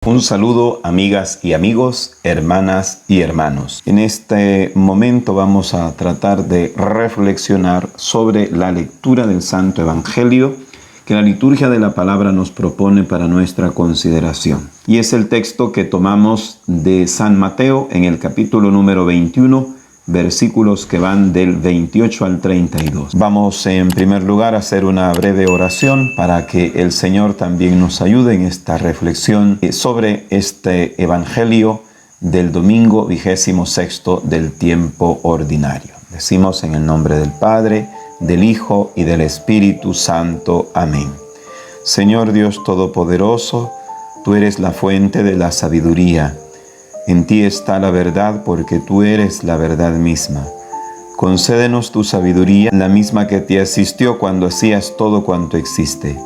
Un saludo, amigas y amigos, hermanas y hermanos. En este momento vamos a tratar de reflexionar sobre la lectura del Santo Evangelio que la liturgia de la palabra nos propone para nuestra consideración. Y es el texto que tomamos de San Mateo en el capítulo número 21, versículos que van del 28 al 32. Vamos en primer lugar a hacer una breve oración para que el Señor también nos ayude en esta reflexión sobre este Evangelio del domingo 26 del tiempo ordinario. Decimos en el nombre del Padre, del Hijo y del Espíritu Santo. Amén. Señor Dios Todopoderoso, tú eres la fuente de la sabiduría. En ti está la verdad, porque tú eres la verdad misma. Concédenos tu sabiduría, la misma que te asistió cuando hacías todo cuanto existe,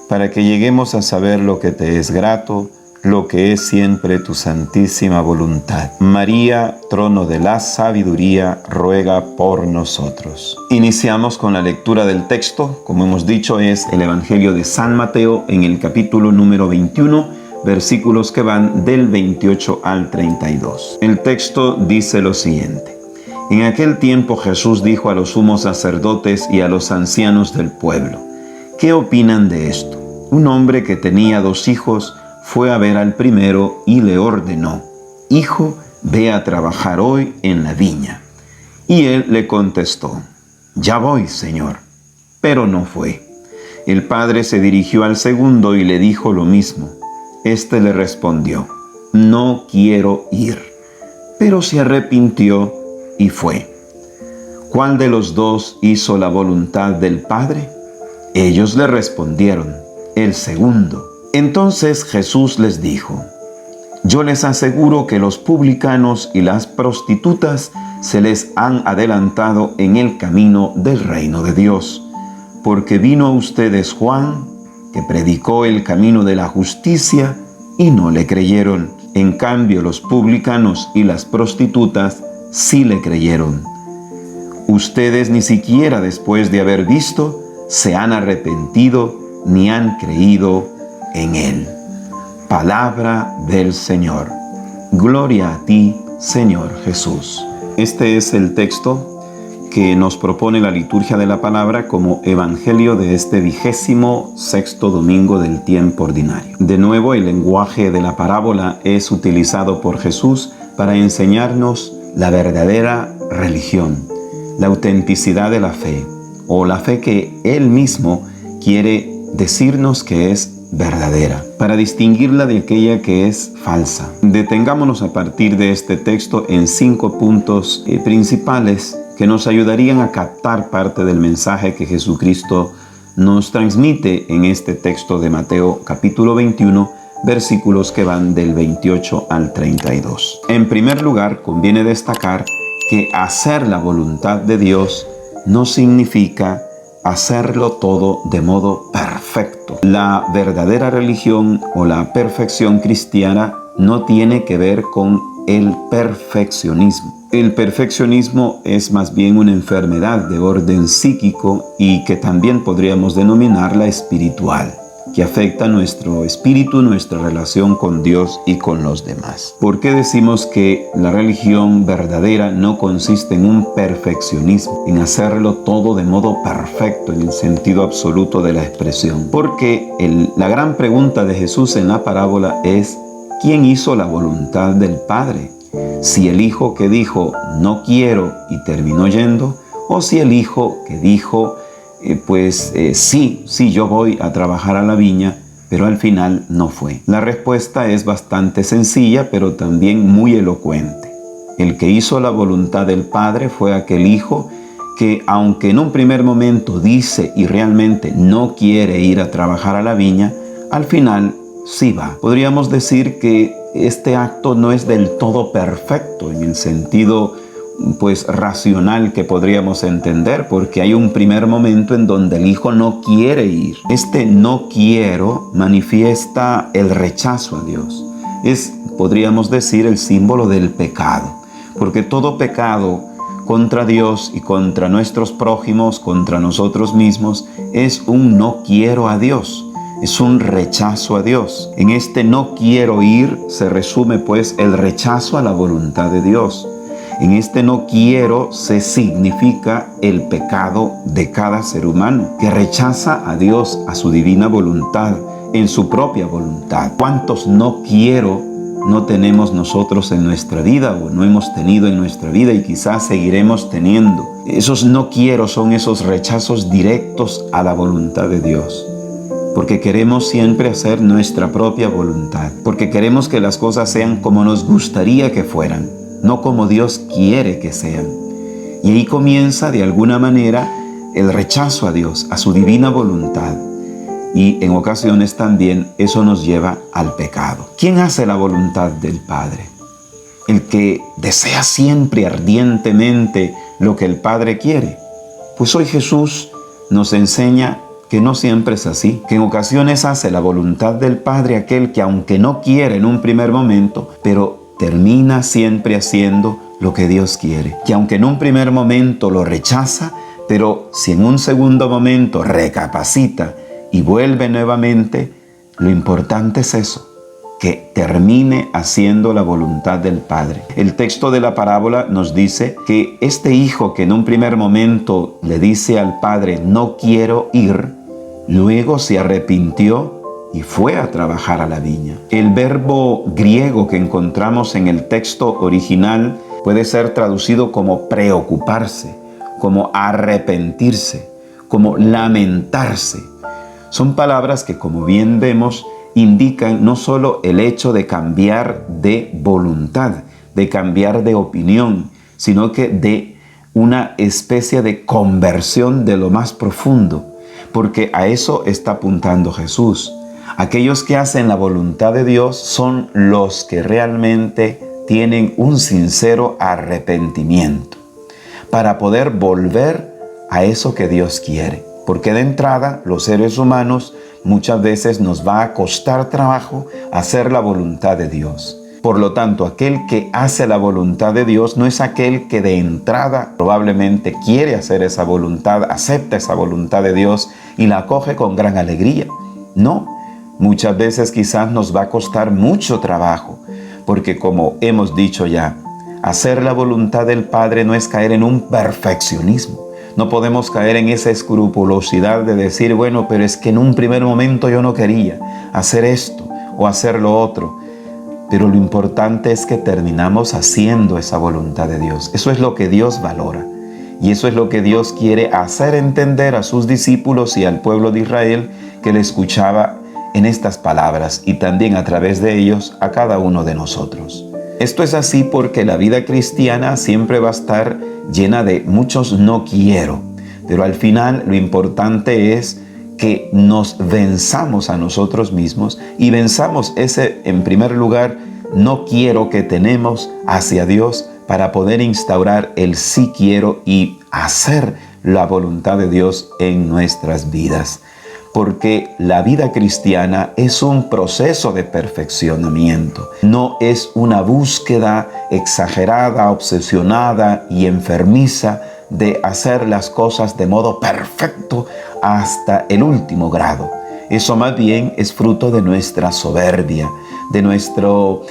para que lleguemos a saber lo que te es grato, lo que es siempre tu santísima voluntad. María, trono de la sabiduría, ruega por nosotros. Iniciamos con la lectura del texto. Como hemos dicho, es el Evangelio de San Mateo en el capítulo número 21, versículos que van del 28 al 32. El texto dice lo siguiente: En aquel tiempo Jesús dijo a los sumos sacerdotes y a los ancianos del pueblo: ¿Qué opinan de esto? Un hombre que tenía 2 hijos fue a ver al primero y le ordenó: Hijo, ve a trabajar hoy en la viña. Y él le contestó: Ya voy, Señor. Pero no fue. El padre se dirigió al segundo y le dijo lo mismo. Este le respondió: No quiero ir. Pero se arrepintió y fue. ¿Cuál de los 2 hizo la voluntad del Padre? Ellos le respondieron: El segundo. Entonces Jesús les dijo: Yo les aseguro que los publicanos y las prostitutas se les han adelantado en el camino del reino de Dios, porque vino a ustedes Juan, que predicó el camino de la justicia, y no le creyeron. En cambio, los publicanos y las prostitutas sí le creyeron. Ustedes ni siquiera después de haber visto se han arrepentido ni han creído en él. Palabra del Señor. Gloria a ti, Señor Jesús. Este es el texto que nos propone la liturgia de la palabra como evangelio de este 26º domingo del tiempo ordinario. De nuevo, el lenguaje de la parábola es utilizado por Jesús para enseñarnos la verdadera religión, la autenticidad de la fe, o la fe que Él mismo quiere decirnos que es verdadera, para distinguirla de aquella que es falsa. Detengámonos a partir de este texto en 5 puntos principales que nos ayudarían a captar parte del mensaje que Jesucristo nos transmite en este texto de Mateo capítulo 21, versículos que van del 28 al 32. En primer lugar, conviene destacar que hacer la voluntad de Dios no significa hacerlo todo de modo perfecto. La verdadera religión o la perfección cristiana no tiene que ver con el perfeccionismo. El perfeccionismo es más bien una enfermedad de orden psíquico y que también podríamos denominarla espiritual, que afecta nuestro espíritu, nuestra relación con Dios y con los demás. ¿Por qué decimos que la religión verdadera no consiste en un perfeccionismo, en hacerlo todo de modo perfecto en el sentido absoluto de la expresión? Porque la gran pregunta de Jesús en la parábola es: ¿quién hizo la voluntad del Padre? Si el hijo que dijo no quiero y terminó yendo, o si el hijo que dijo sí, yo voy a trabajar a la viña, pero al final no fue. La respuesta es bastante sencilla, pero también muy elocuente. El que hizo la voluntad del Padre fue aquel hijo que, aunque en un primer momento dice y realmente no quiere ir a trabajar a la viña, al final sí va. Podríamos decir que este acto no es del todo perfecto en el sentido racional que podríamos entender, porque hay un primer momento en donde el hijo no quiere ir. Este no quiero manifiesta el rechazo a Dios. Es, podríamos decir, el símbolo del pecado, porque todo pecado contra Dios y contra nuestros prójimos, contra nosotros mismos, es un no quiero a Dios. es un rechazo a Dios. En este no quiero ir se resume pues el rechazo a la voluntad de Dios. En este no quiero se significa el pecado de cada ser humano, que rechaza a Dios, a su divina voluntad, en su propia voluntad. ¿Cuántos no quiero no tenemos nosotros en nuestra vida o no hemos tenido en nuestra vida y quizás seguiremos teniendo? Esos no quiero son esos rechazos directos a la voluntad de Dios. Porque queremos siempre hacer nuestra propia voluntad. Porque queremos que las cosas sean como nos gustaría que fueran, no como Dios quiere que sean. Y ahí comienza de alguna manera el rechazo a Dios, a su divina voluntad. Y en ocasiones también eso nos lleva al pecado. ¿Quién hace la voluntad del Padre? El que desea siempre ardientemente lo que el Padre quiere. Pues hoy Jesús nos enseña que no siempre es así, que en ocasiones hace la voluntad del Padre aquel que aunque no quiere en un primer momento, pero termina siempre haciendo lo que Dios quiere. Que aunque en un primer momento lo rechaza, pero si en un segundo momento recapacita y vuelve nuevamente, lo importante es eso, que termine haciendo la voluntad del Padre. El texto de la parábola nos dice que este hijo que en un primer momento le dice al Padre, no quiero ir, luego se arrepintió y fue a trabajar a la viña. El verbo griego que encontramos en el texto original puede ser traducido como preocuparse, como arrepentirse, como lamentarse. Son palabras que, como bien vemos, indican no solo el hecho de cambiar de voluntad, de cambiar de opinión, sino que de una especie de conversión de lo más profundo, porque a eso está apuntando Jesús. Aquellos que hacen la voluntad de Dios son los que realmente tienen un sincero arrepentimiento para poder volver a eso que Dios quiere. Porque de entrada, los seres humanos muchas veces nos va a costar trabajo hacer la voluntad de Dios. Por lo tanto, aquel que hace la voluntad de Dios no es aquel que de entrada probablemente quiere hacer esa voluntad, acepta esa voluntad de Dios y la acoge con gran alegría. No, muchas veces quizás nos va a costar mucho trabajo, porque como hemos dicho ya, hacer la voluntad del Padre no es caer en un perfeccionismo. No podemos caer en esa escrupulosidad de decir, bueno, pero es que en un primer momento yo no quería hacer esto o hacer lo otro. Pero lo importante es que terminamos haciendo esa voluntad de Dios. Eso es lo que Dios valora. Y eso es lo que Dios quiere hacer entender a sus discípulos y al pueblo de Israel que le escuchaba en estas palabras y también a través de ellos a cada uno de nosotros. Esto es así porque la vida cristiana siempre va a estar llena de muchos no quiero, pero al final lo importante es que nos venzamos a nosotros mismos y venzamos ese, en primer lugar, no quiero que tenemos hacia Dios para poder instaurar el sí quiero y hacer la voluntad de Dios en nuestras vidas. Porque la vida cristiana es un proceso de perfeccionamiento, no es una búsqueda exagerada, obsesionada y enfermiza de hacer las cosas de modo perfecto hasta el último grado. Eso más bien es fruto de nuestra soberbia, de nuestro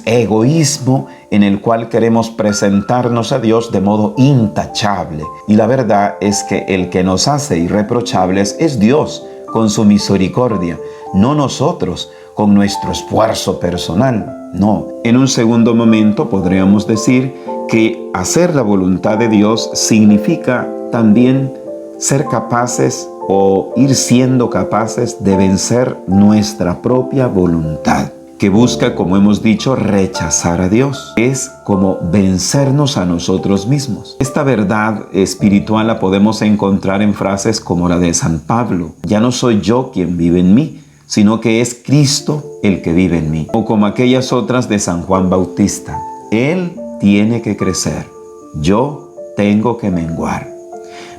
egoísmo en el cual queremos presentarnos a Dios de modo intachable. Y la verdad es que el que nos hace irreprochables es Dios con su misericordia, no nosotros con nuestro esfuerzo personal. No. En un segundo momento podríamos decir que hacer la voluntad de Dios significa también ser capaces o ir siendo capaces de vencer nuestra propia voluntad, que busca, como hemos dicho, rechazar a Dios. Es como vencernos a nosotros mismos. Esta verdad espiritual la podemos encontrar en frases como la de San Pablo. Ya no soy yo quien vive en mí, sino que es Cristo el que vive en mí. O como aquellas otras de San Juan Bautista. Él tiene que crecer, yo tengo que menguar.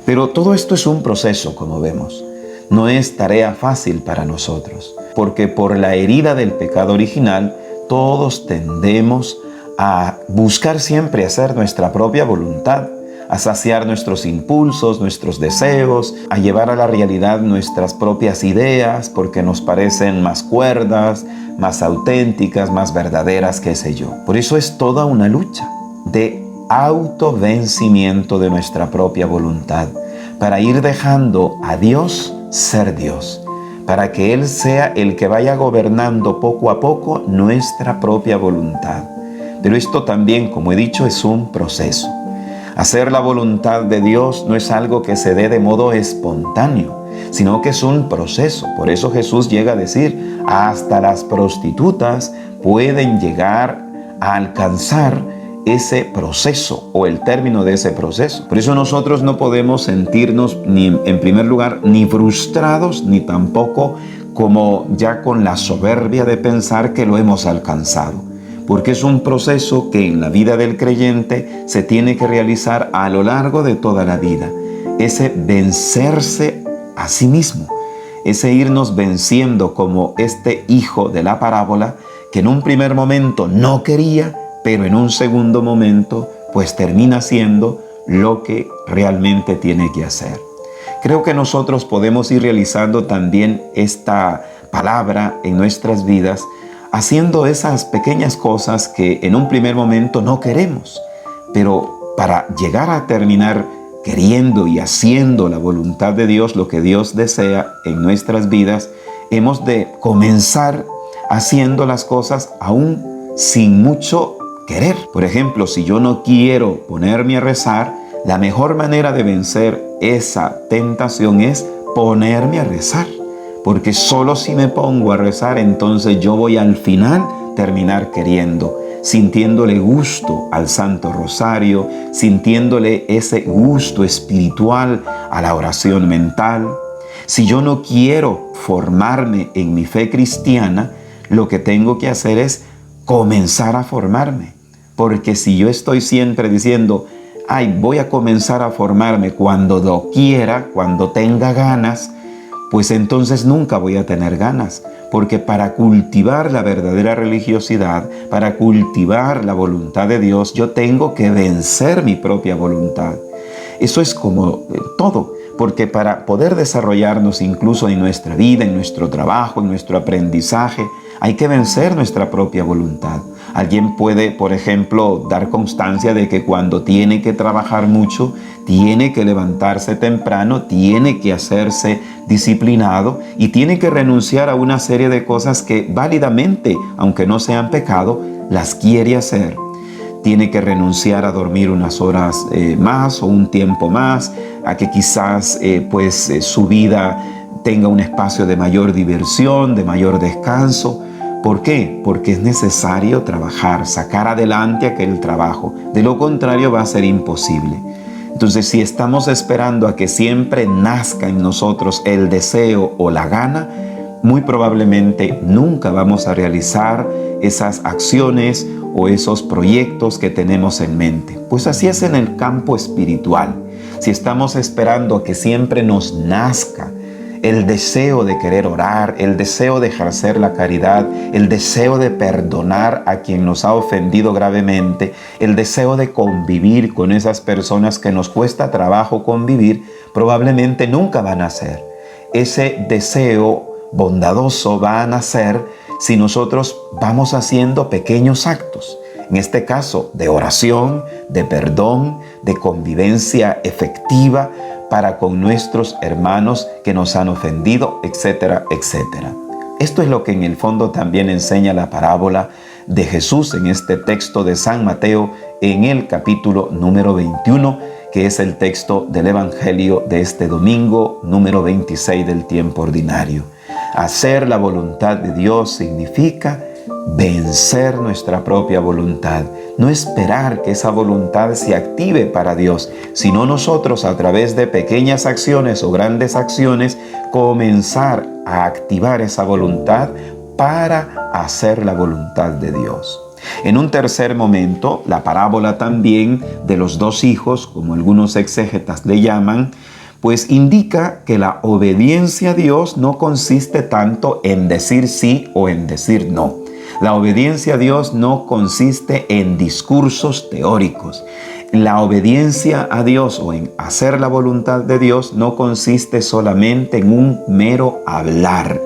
Pero todo esto es un proceso, como vemos. No es tarea fácil para nosotros, porque por la herida del pecado original, todos tendemos a buscar siempre hacer nuestra propia voluntad, a saciar nuestros impulsos, nuestros deseos, a llevar a la realidad nuestras propias ideas porque nos parecen más cuerdas, más auténticas, más verdaderas, qué sé yo. Por eso es toda una lucha de autovencimiento de nuestra propia voluntad, para ir dejando a Dios ser Dios, para que Él sea el que vaya gobernando poco a poco nuestra propia voluntad. Pero esto también, como he dicho, es un proceso. Hacer la voluntad de Dios no es algo que se dé de modo espontáneo, sino que es un proceso. Por eso Jesús llega a decir, hasta las prostitutas pueden llegar a alcanzar ese proceso o el término de ese proceso. Por eso nosotros no podemos sentirnos en primer lugar ni frustrados ni tampoco como ya con la soberbia de pensar que lo hemos alcanzado, porque es un proceso que en la vida del creyente se tiene que realizar a lo largo de toda la vida. Ese vencerse a sí mismo, ese irnos venciendo como este hijo de la parábola que en un primer momento no quería, pero en un segundo momento pues termina siendo lo que realmente tiene que hacer. Creo que nosotros podemos ir realizando también esta palabra en nuestras vidas, haciendo esas pequeñas cosas que en un primer momento no queremos, pero para llegar a terminar queriendo y haciendo la voluntad de Dios, lo que Dios desea en nuestras vidas, hemos de comenzar haciendo las cosas aún sin mucho querer. Por ejemplo, si yo no quiero ponerme a rezar, la mejor manera de vencer esa tentación es ponerme a rezar. Porque solo si me pongo a rezar, entonces yo voy al final terminar queriendo, sintiéndole gusto al Santo Rosario, sintiéndole ese gusto espiritual a la oración mental. Si yo no quiero formarme en mi fe cristiana, lo que tengo que hacer es comenzar a formarme. Porque si yo estoy siempre diciendo, voy a comenzar a formarme cuando lo quiera, cuando tenga ganas, pues entonces nunca voy a tener ganas. Porque para cultivar la verdadera religiosidad, para cultivar la voluntad de Dios, yo tengo que vencer mi propia voluntad. Eso es como todo. Porque para poder desarrollarnos incluso en nuestra vida, en nuestro trabajo, en nuestro aprendizaje, hay que vencer nuestra propia voluntad. Alguien puede, por ejemplo, dar constancia de que cuando tiene que trabajar mucho, tiene que levantarse temprano, tiene que hacerse disciplinado y tiene que renunciar a una serie de cosas que válidamente, aunque no sean pecado, las quiere hacer. Tiene que renunciar a dormir unas horas más o un tiempo más, a que quizás su vida tenga un espacio de mayor diversión, de mayor descanso. ¿Por qué? Porque es necesario trabajar, sacar adelante aquel trabajo. De lo contrario va a ser imposible. Entonces, si estamos esperando a que siempre nazca en nosotros el deseo o la gana, muy probablemente nunca vamos a realizar esas acciones o esos proyectos que tenemos en mente. Pues así es en el campo espiritual. Si estamos esperando a que siempre nos nazca el deseo de querer orar, el deseo de ejercer la caridad, el deseo de perdonar a quien nos ha ofendido gravemente, el deseo de convivir con esas personas que nos cuesta trabajo convivir, probablemente nunca van a nacer. Ese deseo bondadoso va a nacer si nosotros vamos haciendo pequeños actos. En este caso, de oración, de perdón, de convivencia efectiva para con nuestros hermanos que nos han ofendido, etcétera, etcétera. Esto es lo que en el fondo también enseña la parábola de Jesús en este texto de San Mateo en el capítulo número 21, que es el texto del Evangelio de este domingo número 26 del tiempo ordinario. Hacer la voluntad de Dios significa vencer nuestra propia voluntad, no esperar que esa voluntad se active para Dios, sino nosotros a través de pequeñas acciones o grandes acciones comenzar a activar esa voluntad para hacer la voluntad de Dios. En un tercer momento, la parábola también de los dos hijos, como algunos exégetas le llaman, pues indica que la obediencia a Dios no consiste tanto en decir sí o en decir no. La obediencia a Dios no consiste en discursos teóricos. la obediencia a Dios o en hacer la voluntad de Dios no consiste solamente en un mero hablar,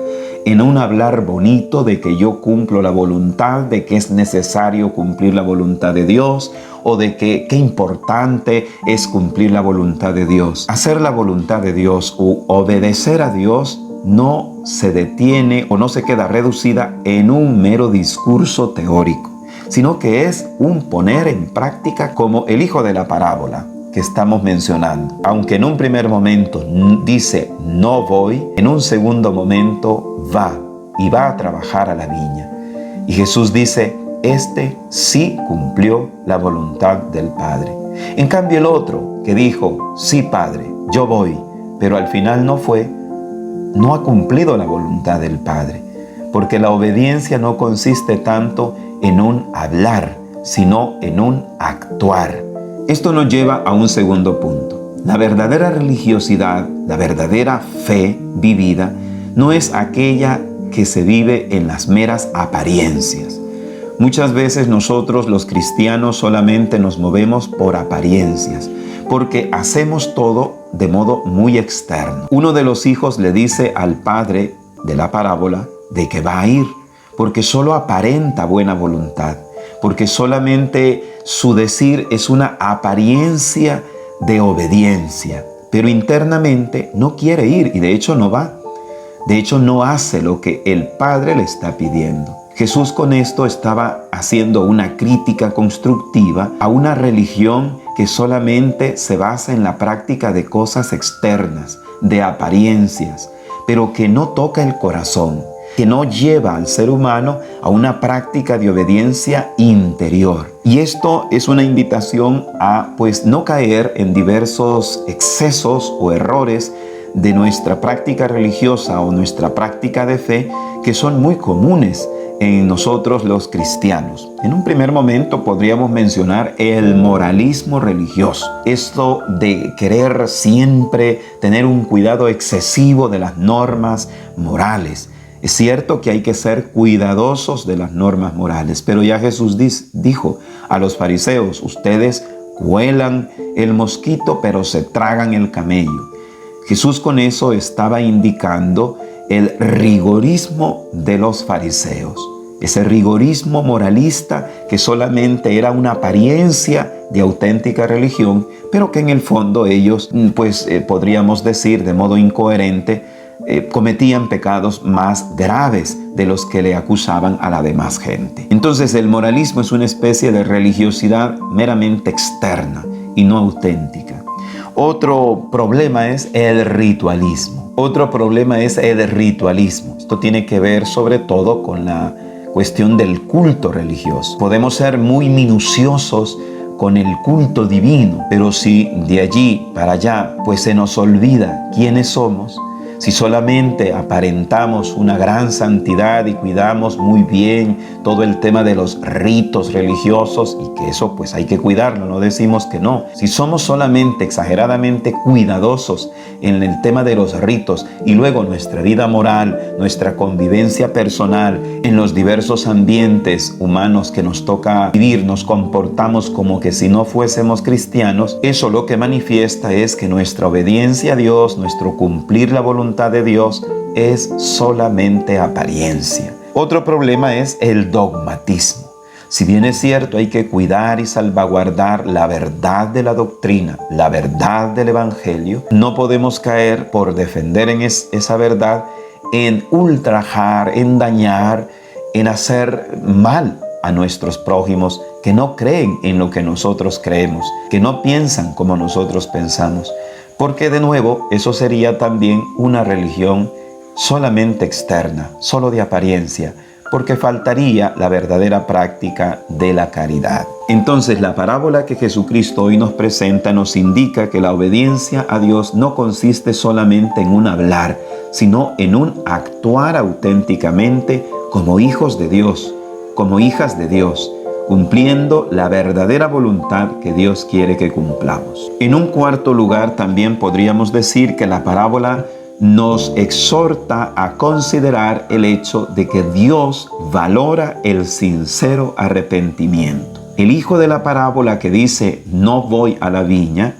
en un hablar bonito de que yo cumplo la voluntad, de que es necesario cumplir la voluntad de Dios o de que qué importante es cumplir la voluntad de Dios. Hacer la voluntad de Dios o obedecer a Dios no se detiene o no se queda reducida en un mero discurso teórico, sino que es un poner en práctica, como el hijo de la parábola que estamos mencionando. Aunque en un primer momento dice no voy, en un segundo momento va y va a trabajar a la viña. Y Jesús dice, este sí cumplió la voluntad del Padre. En cambio el otro que dijo, sí Padre, yo voy, pero al final no fue, no ha cumplido la voluntad del Padre, porque la obediencia no consiste tanto en un hablar, sino en un actuar. Esto nos lleva a un segundo punto. La verdadera religiosidad, la verdadera fe vivida, no es aquella que se vive en las meras apariencias. Muchas veces nosotros los cristianos solamente nos movemos por apariencias, porque hacemos todo de modo muy externo. Uno de los hijos le dice al padre de la parábola de que va a ir, porque solo aparenta buena voluntad, porque solamente su decir es una apariencia de obediencia, pero internamente no quiere ir y de hecho no va. De hecho no hace lo que el Padre le está pidiendo. Jesús con esto estaba haciendo una crítica constructiva a una religión que solamente se basa en la práctica de cosas externas, de apariencias, pero que no toca el corazón, que no lleva al ser humano a una práctica de obediencia interior. Y esto es una invitación a no caer en diversos excesos o errores de nuestra práctica religiosa o nuestra práctica de fe que son muy comunes en nosotros los cristianos. En un primer momento podríamos mencionar el moralismo religioso. Esto de querer siempre tener un cuidado excesivo de las normas morales. Es cierto que hay que ser cuidadosos de las normas morales, pero ya Jesús dijo a los fariseos, ustedes cuelan el mosquito pero se tragan el camello. Jesús con eso estaba indicando el rigorismo de los fariseos, ese rigorismo moralista que solamente era una apariencia de auténtica religión, pero que en el fondo ellos, podríamos decir de modo incoherente, cometían pecados más graves de los que le acusaban a la demás gente. Entonces el moralismo es una especie de religiosidad meramente externa y no auténtica. Otro problema es el ritualismo. Esto tiene que ver sobre todo con la cuestión del culto religioso. Podemos ser muy minuciosos con el culto divino, pero si de allí para allá se nos olvida quiénes somos, si solamente aparentamos una gran santidad y cuidamos muy bien todo el tema de los ritos religiosos, y que eso hay que cuidarlo, no decimos que no. Si somos solamente exageradamente cuidadosos en el tema de los ritos y luego nuestra vida moral, nuestra convivencia personal, en los diversos ambientes humanos que nos toca vivir, nos comportamos como que si no fuésemos cristianos, eso lo que manifiesta es que nuestra obediencia a Dios, nuestro cumplir la voluntad de Dios es solamente apariencia. Otro problema es el dogmatismo. Si bien es cierto, hay que cuidar y salvaguardar la verdad de la doctrina, la verdad del Evangelio, no podemos caer por defender esa verdad en ultrajar, en dañar, en hacer mal a nuestros prójimos que no creen en lo que nosotros creemos, que no piensan como nosotros pensamos. Porque de nuevo, eso sería también una religión solamente externa, solo de apariencia, porque faltaría la verdadera práctica de la caridad. Entonces, la parábola que Jesucristo hoy nos presenta nos indica que la obediencia a Dios no consiste solamente en un hablar, sino en un actuar auténticamente como hijos de Dios, como hijas de Dios, cumpliendo la verdadera voluntad que Dios quiere que cumplamos. En un cuarto lugar, también podríamos decir que la parábola nos exhorta a considerar el hecho de que Dios valora el sincero arrepentimiento. El hijo de la parábola que dice, no voy a la viña,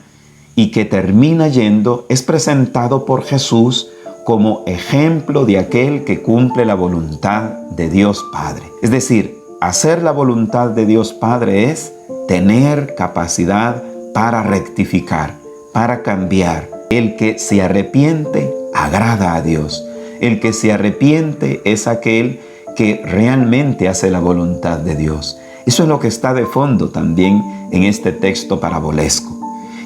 y que termina yendo, es presentado por Jesús como ejemplo de aquel que cumple la voluntad de Dios Padre. Es decir, hacer la voluntad de Dios Padre es tener capacidad para rectificar, para cambiar. El que se arrepiente agrada a Dios. El que se arrepiente es aquel que realmente hace la voluntad de Dios. Eso es lo que está de fondo también en este texto parabolesco.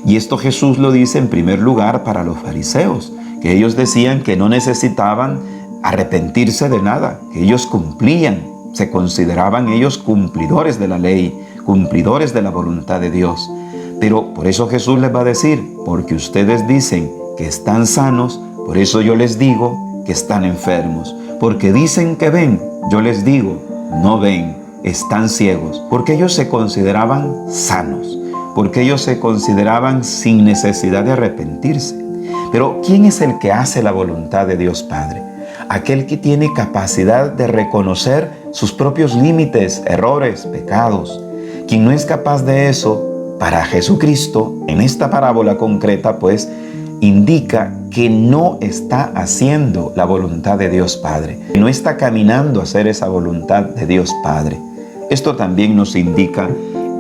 Y esto Jesús lo dice en primer lugar para los fariseos, que ellos decían que no necesitaban arrepentirse de nada, que ellos cumplían, se consideraban ellos cumplidores de la ley, cumplidores de la voluntad de Dios. Pero por eso Jesús les va a decir, porque ustedes dicen que están sanos, por eso yo les digo que están enfermos. Porque dicen que ven, yo les digo, no ven, están ciegos. Porque ellos se consideraban sanos, porque ellos se consideraban sin necesidad de arrepentirse. Pero ¿quién es el que hace la voluntad de Dios Padre? Aquel que tiene capacidad de reconocer sus propios límites, errores, pecados. Quien no es capaz de eso, para Jesucristo, en esta parábola concreta, pues, indica que no está haciendo la voluntad de Dios Padre, que no está caminando a hacer esa voluntad de Dios Padre. Esto también nos indica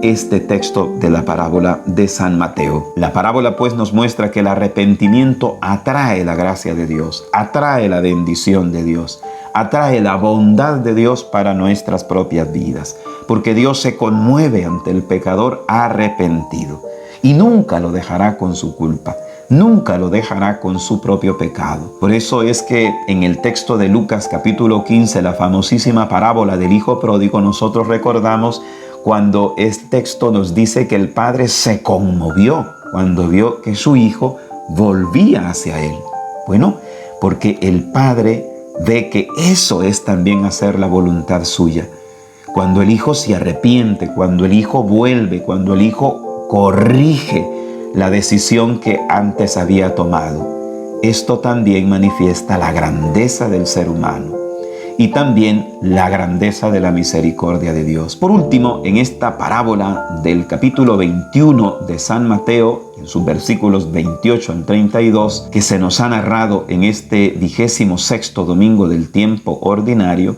este texto de la parábola de San Mateo. La parábola pues nos muestra que el arrepentimiento atrae la gracia de Dios, atrae la bendición de Dios, atrae la bondad de Dios para nuestras propias vidas, porque Dios se conmueve ante el pecador arrepentido y nunca lo dejará con su culpa, nunca lo dejará con su propio pecado. Por eso es que en el texto de Lucas capítulo 15, la famosísima parábola del hijo pródigo, nosotros recordamos cuando este texto nos dice que el padre se conmovió cuando vio que su hijo volvía hacia él. Bueno, porque el padre ve que eso es también hacer la voluntad suya. Cuando el hijo se arrepiente, cuando el hijo vuelve, cuando el hijo corrige la decisión que antes había tomado. Esto también manifiesta la grandeza del ser humano y también la grandeza de la misericordia de Dios. Por último, en esta parábola del capítulo 21 de San Mateo, en sus versículos 28 al 32, que se nos ha narrado en este 26º domingo del tiempo ordinario,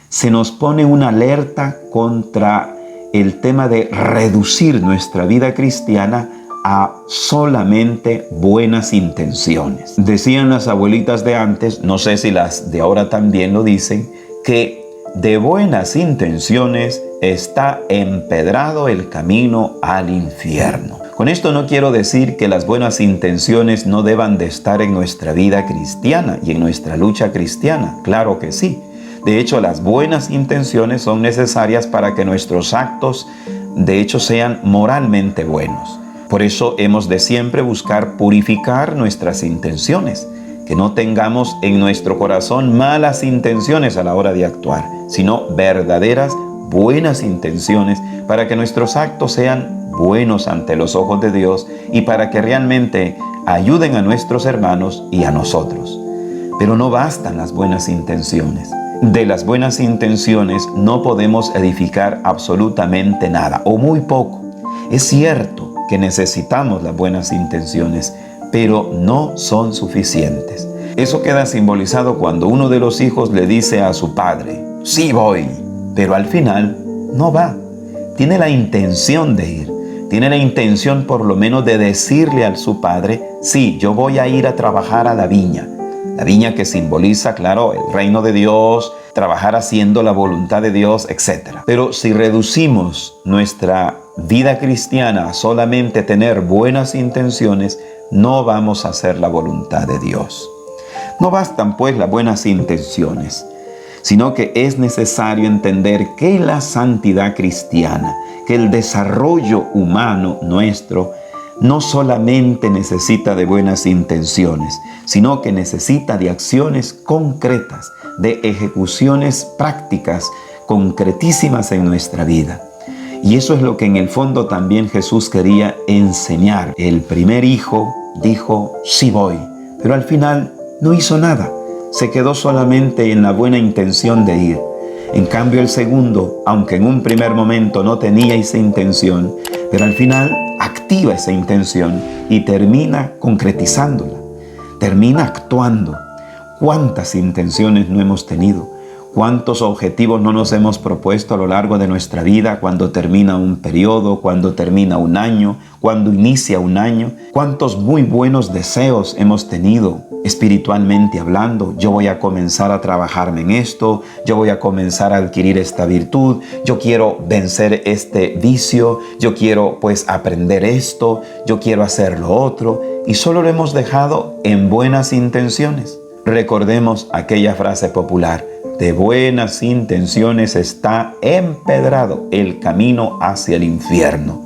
se nos pone una alerta contra el tema de reducir nuestra vida cristiana a solamente buenas intenciones. Decían las abuelitas de antes, no sé si las de ahora también lo dicen, que de buenas intenciones está empedrado el camino al infierno. Con esto no quiero decir que las buenas intenciones no deban de estar en nuestra vida cristiana y en nuestra lucha cristiana. Claro que sí. De hecho, las buenas intenciones son necesarias para que nuestros actos, de hecho, sean moralmente buenos. Por eso hemos de siempre buscar purificar nuestras intenciones, que no tengamos en nuestro corazón malas intenciones a la hora de actuar, sino verdaderas buenas intenciones para que nuestros actos sean buenos ante los ojos de Dios y para que realmente ayuden a nuestros hermanos y a nosotros. Pero no bastan las buenas intenciones. De las buenas intenciones no podemos edificar absolutamente nada o muy poco. Es cierto que necesitamos las buenas intenciones, pero no son suficientes. Eso queda simbolizado cuando uno de los hijos le dice a su padre, sí voy, pero al final no va. Tiene la intención de ir, tiene la intención por lo menos de decirle a su padre, sí, yo voy a ir a trabajar a la viña que simboliza, claro, el reino de Dios, trabajar haciendo la voluntad de Dios, etc. Pero si reducimos nuestra vida cristiana a solamente tener buenas intenciones, no vamos a hacer la voluntad de Dios. No bastan pues las buenas intenciones, sino que es necesario entender que la santidad cristiana, que el desarrollo humano nuestro, no solamente necesita de buenas intenciones, sino que necesita de acciones concretas, de ejecuciones prácticas, concretísimas en nuestra vida. Y eso es lo que en el fondo también Jesús quería enseñar. El primer hijo dijo, sí voy, pero al final no hizo nada. Se quedó solamente en la buena intención de ir. En cambio el segundo, aunque en un primer momento no tenía esa intención, pero al final activa esa intención y termina concretizándola, termina actuando. ¿Cuántas intenciones no hemos tenido? ¿Cuántos objetivos no nos hemos propuesto a lo largo de nuestra vida cuando termina un periodo, cuando termina un año, cuando inicia un año? ¿Cuántos muy buenos deseos hemos tenido espiritualmente hablando? Yo voy a comenzar a trabajarme en esto, yo voy a comenzar a adquirir esta virtud, yo quiero vencer este vicio, yo quiero pues aprender esto, yo quiero hacer lo otro, y solo lo hemos dejado en buenas intenciones. Recordemos aquella frase popular: de buenas intenciones está empedrado el camino hacia el infierno.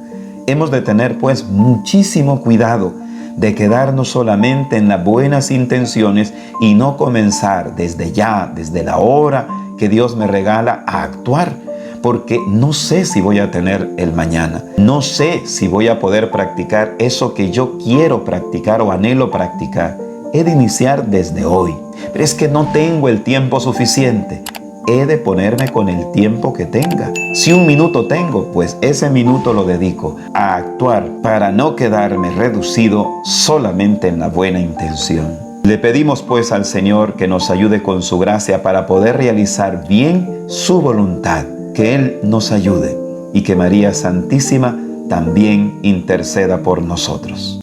Hemos de tener pues muchísimo cuidado de quedarnos solamente en las buenas intenciones y no comenzar desde ya, desde la hora que Dios me regala, a actuar. Porque no sé si voy a tener el mañana. No sé si voy a poder practicar eso que yo quiero practicar o anhelo practicar. He de iniciar desde hoy, pero es que no tengo el tiempo suficiente. He de ponerme con el tiempo que tenga. Si un minuto tengo, pues ese minuto lo dedico a actuar para no quedarme reducido solamente en la buena intención. Le pedimos pues al Señor que nos ayude con su gracia para poder realizar bien su voluntad, que Él nos ayude y que María Santísima también interceda por nosotros.